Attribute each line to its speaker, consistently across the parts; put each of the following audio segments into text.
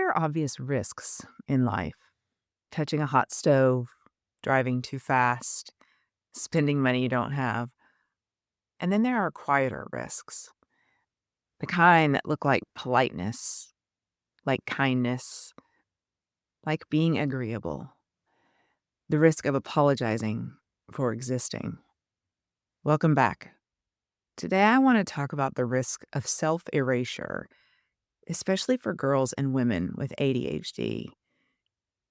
Speaker 1: are obvious risks in life. Touching a hot stove, driving too fast, spending money you don't have. And then there are quieter risks, the kind that look like politeness, like kindness, like being agreeable, the risk of apologizing for existing. Welcome back. Today, I want to talk about the risk of self-erasure, especially for girls and women with ADHD.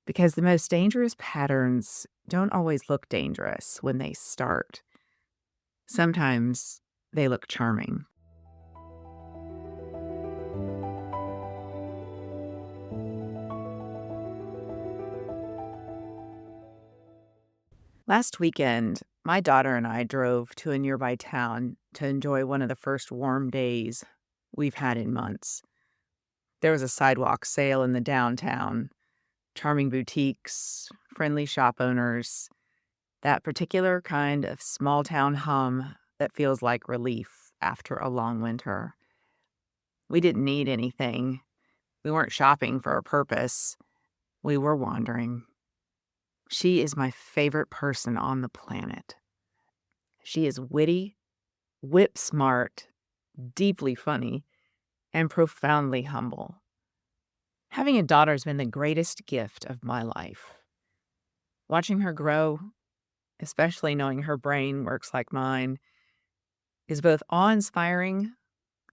Speaker 1: Because the most dangerous patterns don't always look dangerous when they start. Sometimes they look charming. Last weekend, my daughter and I drove to a nearby town to enjoy one of the first warm days we've had in months. There was a sidewalk sale in the downtown, charming boutiques, friendly shop owners, that particular kind of small town hum that feels like relief after a long winter. We didn't need anything. We weren't shopping for a purpose. We were wandering. She is my favorite person on the planet. She is witty, whip smart, deeply funny, and profoundly humble. Having a daughter has been the greatest gift of my life. Watching her grow, especially knowing her brain works like mine, is both awe-inspiring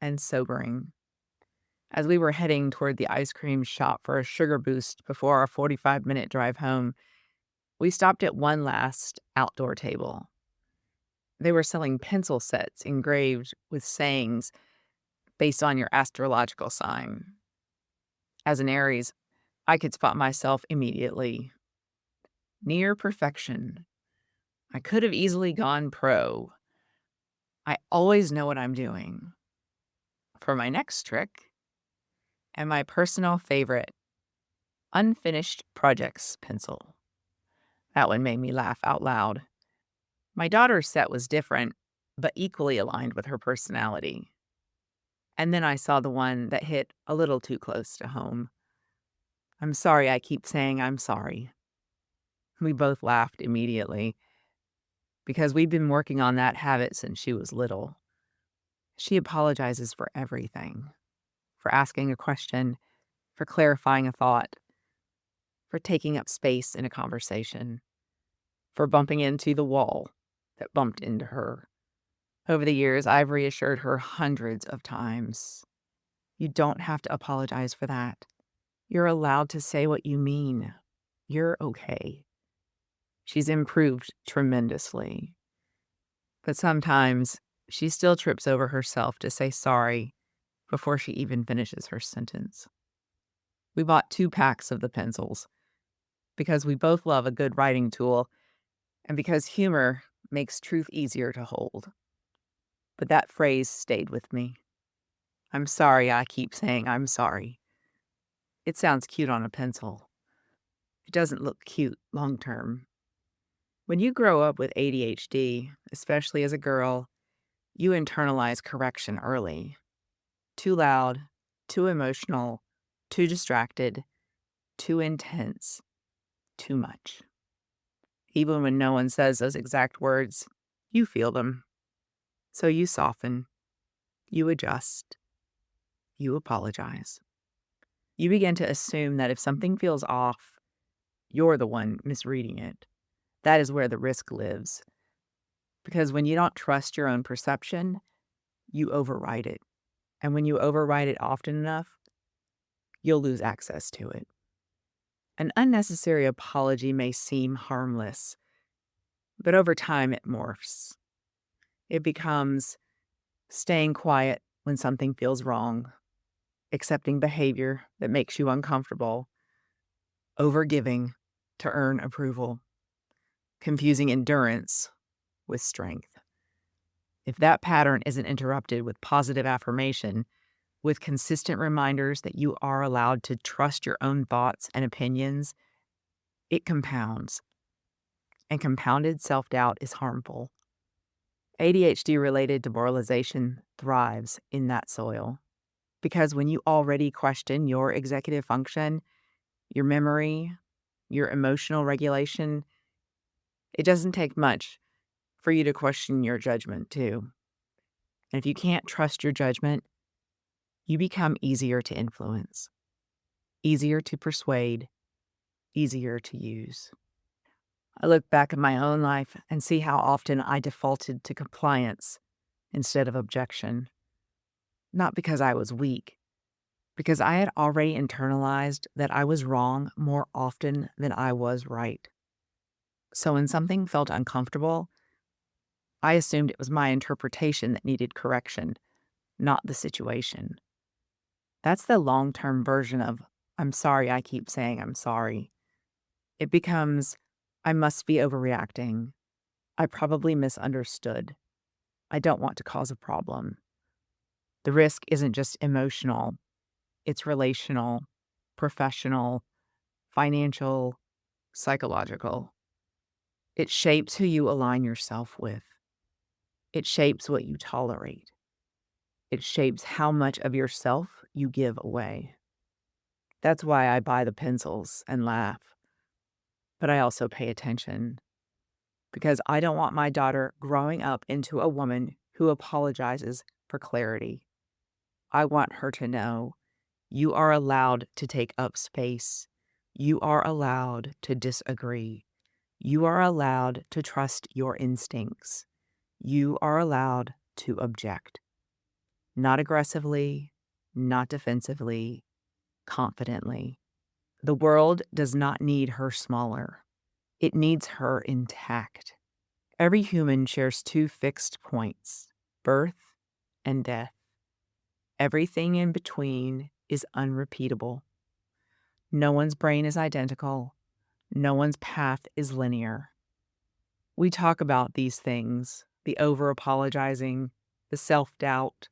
Speaker 1: and sobering. As we were heading toward the ice cream shop for a sugar boost before our 45-minute drive home, we stopped at one last outdoor table. They were selling pencil sets engraved with sayings based on your astrological sign. As an Aries, I could spot myself immediately. Near perfection. I could have easily gone pro. I always know what I'm doing. For my next trick, and my personal favorite, unfinished projects pencil. That one made me laugh out loud. My daughter's set was different, but equally aligned with her personality. And then I saw the one that hit a little too close to home. I'm sorry I keep saying I'm sorry. We both laughed immediately because we've been working on that habit since she was little. She apologizes for everything, for asking a question, for clarifying a thought, for taking up space in a conversation, for bumping into the wall that bumped into her. Over the years, I've reassured her hundreds of times. You don't have to apologize for that. You're allowed to say what you mean. You're okay. She's improved tremendously. But sometimes she still trips over herself to say sorry before she even finishes her sentence. We bought 2 packs of the pencils because we both love a good writing tool and because humor makes truth easier to hold. But that phrase stayed with me. I'm sorry I keep saying I'm sorry. It sounds cute on a pencil. It doesn't look cute long term. When you grow up with ADHD, especially as a girl, you internalize correction early. Too loud, too emotional, too distracted, too intense, too much. Even when no one says those exact words, you feel them. So you soften, you adjust, you apologize. You begin to assume that if something feels off, you're the one misreading it. That is where the risk lives. Because when you don't trust your own perception, you override it. And when you override it often enough, you'll lose access to it. An unnecessary apology may seem harmless, but over time it morphs. It becomes staying quiet when something feels wrong, accepting behavior that makes you uncomfortable, overgiving to earn approval, confusing endurance with strength. If that pattern isn't interrupted with positive affirmation, with consistent reminders that you are allowed to trust your own thoughts and opinions, it compounds. And compounded self-doubt is harmful. ADHD-related demoralization thrives in that soil. Because when you already question your executive function, your memory, your emotional regulation, it doesn't take much for you to question your judgment too. And if you can't trust your judgment, you become easier to influence, easier to persuade, easier to use. I look back at my own life and see how often I defaulted to compliance instead of objection. Not because I was weak, because I had already internalized that I was wrong more often than I was right. So when something felt uncomfortable, I assumed it was my interpretation that needed correction, not the situation. That's the long-term version of, I'm sorry I keep saying I'm sorry. It becomes, I must be overreacting. I probably misunderstood. I don't want to cause a problem. The risk isn't just emotional, it's relational, professional, financial, psychological. It shapes who you align yourself with. It shapes what you tolerate. It shapes how much of yourself you give away. That's why I buy the pencils and laugh. But I also pay attention because I don't want my daughter growing up into a woman who apologizes for clarity. I want her to know you are allowed to take up space. You are allowed to disagree. You are allowed to trust your instincts. You are allowed to object. Not aggressively, not defensively, confidently. The world does not need her smaller. It needs her intact. Every human shares two fixed points, birth and death. Everything in between is unrepeatable. No one's brain is identical. No one's path is linear. We talk about these things, the over-apologizing, the self-doubt,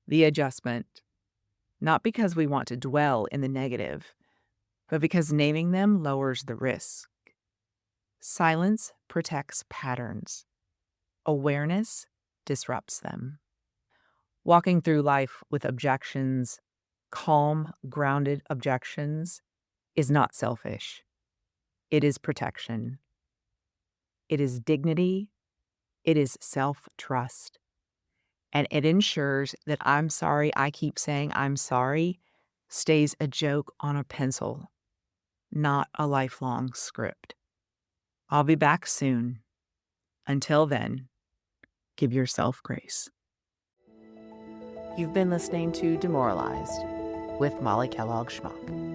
Speaker 1: the adjustment, not because we want to dwell in the negative, but because naming them lowers the risk. Silence protects patterns. Awareness disrupts them. Walking through life with objections, calm, grounded objections, is not selfish. It is protection. It is dignity. It is self-trust. And it ensures that I'm sorry I keep saying I'm sorry stays a joke on a pencil, not a lifelong script. I'll be back soon. Until then, give yourself grace. You've been listening to Demoralized with Molly Kellogg-Schmauch.